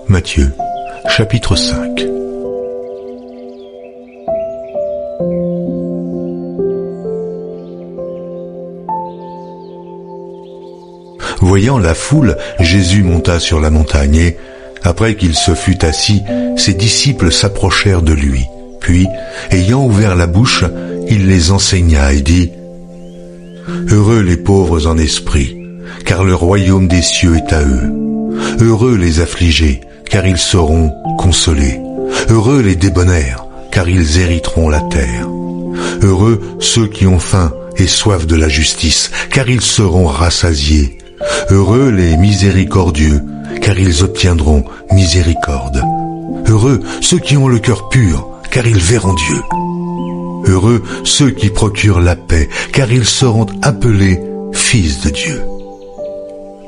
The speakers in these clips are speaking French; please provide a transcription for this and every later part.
Matthieu, chapitre 5. Voyant la foule, Jésus monta sur la montagne et, après qu'il se fut assis, ses disciples s'approchèrent de lui. Puis, ayant ouvert la bouche, il les enseigna et dit : Heureux les pauvres en esprit, car le royaume des cieux est à eux. Heureux les affligés, car ils seront consolés. Heureux les débonnaires, car ils hériteront la terre. Heureux ceux qui ont faim et soif de la justice, car ils seront rassasiés. Heureux les miséricordieux, car ils obtiendront miséricorde. Heureux ceux qui ont le cœur pur, car ils verront Dieu. Heureux ceux qui procurent la paix, car ils seront appelés fils de Dieu.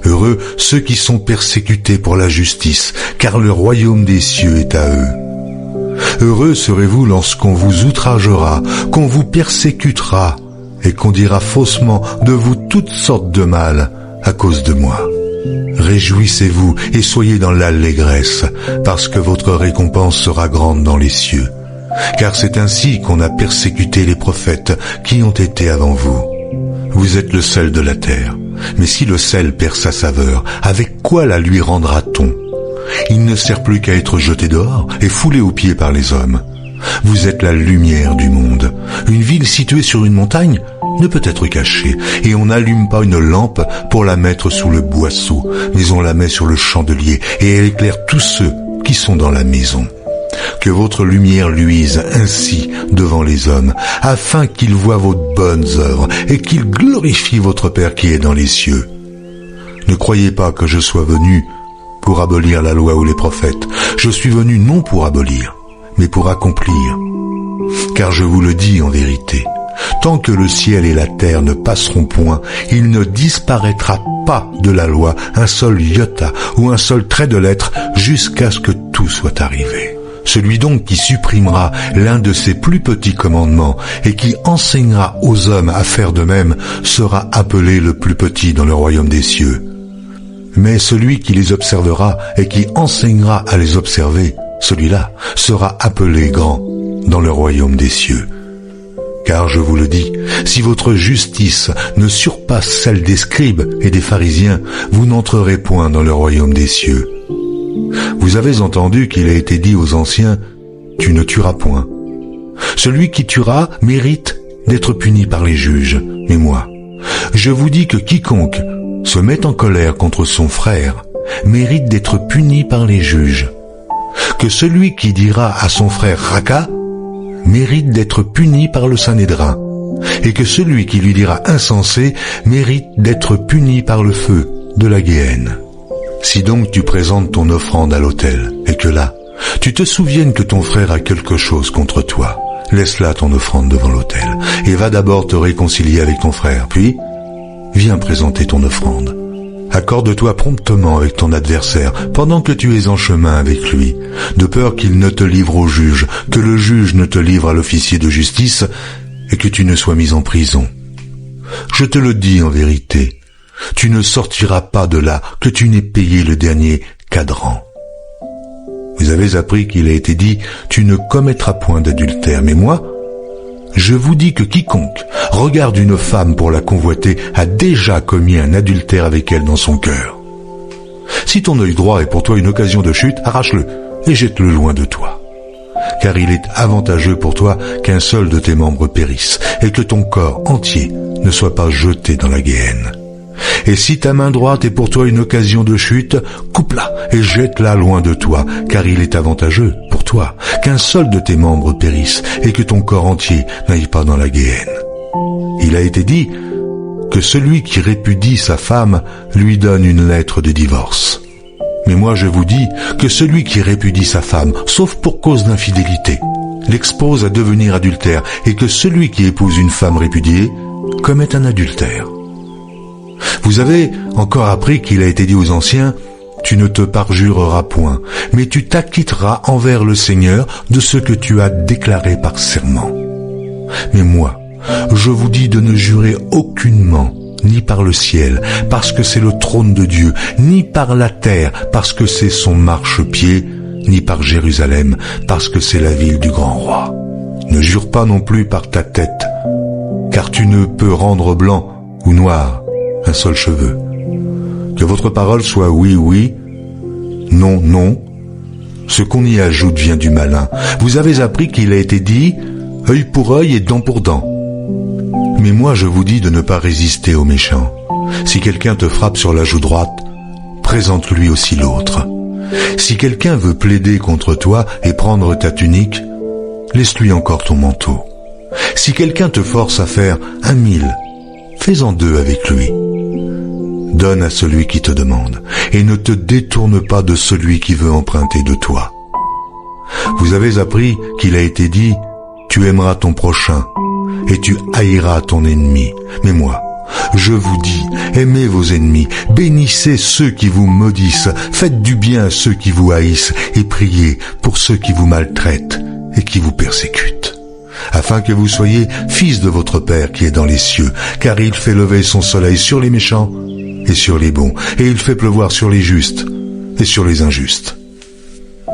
Heureux ceux qui sont persécutés pour la justice, car le royaume des cieux est à eux. Heureux serez-vous lorsqu'on vous outragera, qu'on vous persécutera, et qu'on dira faussement de vous toutes sortes de mal à cause de moi. Réjouissez-vous et soyez dans l'allégresse, parce que votre récompense sera grande dans les cieux. Car c'est ainsi qu'on a persécuté les prophètes qui ont été avant vous. Vous êtes le sel de la terre. Mais si le sel perd sa saveur, avec quoi la lui rendra-t-on ? Il ne sert plus qu'à être jeté dehors et foulé aux pieds par les hommes. Vous êtes la lumière du monde. Une ville située sur une montagne ne peut être cachée, et on n'allume pas une lampe pour la mettre sous le boisseau, mais on la met sur le chandelier, et elle éclaire tous ceux qui sont dans la maison. Que votre lumière luise ainsi devant les hommes, afin qu'ils voient vos bonnes œuvres et qu'ils glorifient votre Père qui est dans les cieux. Ne croyez pas que je sois venu pour abolir la loi ou les prophètes. Je suis venu non pour abolir, mais pour accomplir. Car je vous le dis en vérité, tant que le ciel et la terre ne passeront point, il ne disparaîtra pas de la loi un seul iota ou un seul trait de lettre jusqu'à ce que tout soit arrivé. Celui donc qui supprimera l'un de ces plus petits commandements et qui enseignera aux hommes à faire de même sera appelé le plus petit dans le royaume des cieux. Mais celui qui les observera et qui enseignera à les observer, celui-là sera appelé grand dans le royaume des cieux. Car je vous le dis, si votre justice ne surpasse celle des scribes et des pharisiens, vous n'entrerez point dans le royaume des cieux. Vous avez entendu qu'il a été dit aux anciens, « Tu ne tueras point ». Celui qui tuera mérite d'être puni par les juges. Mais moi, je vous dis que quiconque se met en colère contre son frère mérite d'être puni par les juges. Que celui qui dira à son frère « Raka » mérite d'être puni par le Sanhédrin, et que celui qui lui dira « Insensé » mérite d'être puni par le feu de la Guéhenne. Si donc tu présentes ton offrande à l'autel, et que là, tu te souviennes que ton frère a quelque chose contre toi, laisse là ton offrande devant l'autel, et va d'abord te réconcilier avec ton frère, puis viens présenter ton offrande. Accorde-toi promptement avec ton adversaire pendant que tu es en chemin avec lui, de peur qu'il ne te livre au juge, que le juge ne te livre à l'officier de justice, et que tu ne sois mis en prison. Je te le dis en vérité, tu ne sortiras pas de là que tu n'aies payé le dernier cadran. Vous avez appris qu'il a été dit, tu ne commettras point d'adultère. Mais moi, je vous dis que quiconque regarde une femme pour la convoiter a déjà commis un adultère avec elle dans son cœur. Si ton œil droit est pour toi une occasion de chute, arrache-le et jette-le loin de toi. Car il est avantageux pour toi qu'un seul de tes membres périsse et que ton corps entier ne soit pas jeté dans la Guéhenne. Et si ta main droite est pour toi une occasion de chute, coupe-la et jette-la loin de toi, car il est avantageux pour toi qu'un seul de tes membres périsse et que ton corps entier n'aille pas dans la Guéhenne. Il a été dit que celui qui répudie sa femme lui donne une lettre de divorce. Mais moi je vous dis que celui qui répudie sa femme, sauf pour cause d'infidélité, l'expose à devenir adultère, et que celui qui épouse une femme répudiée commet un adultère. Vous avez encore appris qu'il a été dit aux anciens, « Tu ne te parjureras point, mais tu t'acquitteras envers le Seigneur de ce que tu as déclaré par serment. » Mais moi, je vous dis de ne jurer aucunement, ni par le ciel, parce que c'est le trône de Dieu, ni par la terre, parce que c'est son marchepied, ni par Jérusalem, parce que c'est la ville du grand roi. Ne jure pas non plus par ta tête, car tu ne peux rendre blanc ou noir un seul cheveu. Que votre parole soit oui, oui, non, non. Ce qu'on y ajoute vient du malin. Vous avez appris qu'il a été dit « œil pour œil et dent pour dent ». Mais moi je vous dis de ne pas résister aux méchants. Si quelqu'un te frappe sur la joue droite, présente-lui aussi l'autre. Si quelqu'un veut plaider contre toi et prendre ta tunique, laisse-lui encore ton manteau. Si quelqu'un te force à faire 1000, fais-en 2 avec lui. Donne à celui qui te demande, et ne te détourne pas de celui qui veut emprunter de toi. Vous avez appris qu'il a été dit, tu aimeras ton prochain, et tu haïras ton ennemi. Mais moi, je vous dis, aimez vos ennemis, bénissez ceux qui vous maudissent, faites du bien à ceux qui vous haïssent, et priez pour ceux qui vous maltraitent et qui vous persécutent, afin que vous soyez fils de votre Père qui est dans les cieux, car il fait lever son soleil sur les méchants et sur les bons, et il fait pleuvoir sur les justes et sur les injustes.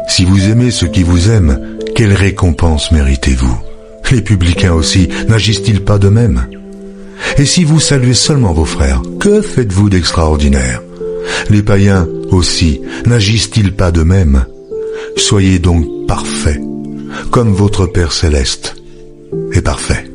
Si vous aimez ceux qui vous aiment, quelle récompense méritez-vous? Les publicains aussi, n'agissent-ils pas de même? Et si vous saluez seulement vos frères, que faites-vous d'extraordinaire? Les païens aussi, n'agissent-ils pas de même? Soyez donc parfaits, comme votre Père céleste est parfait.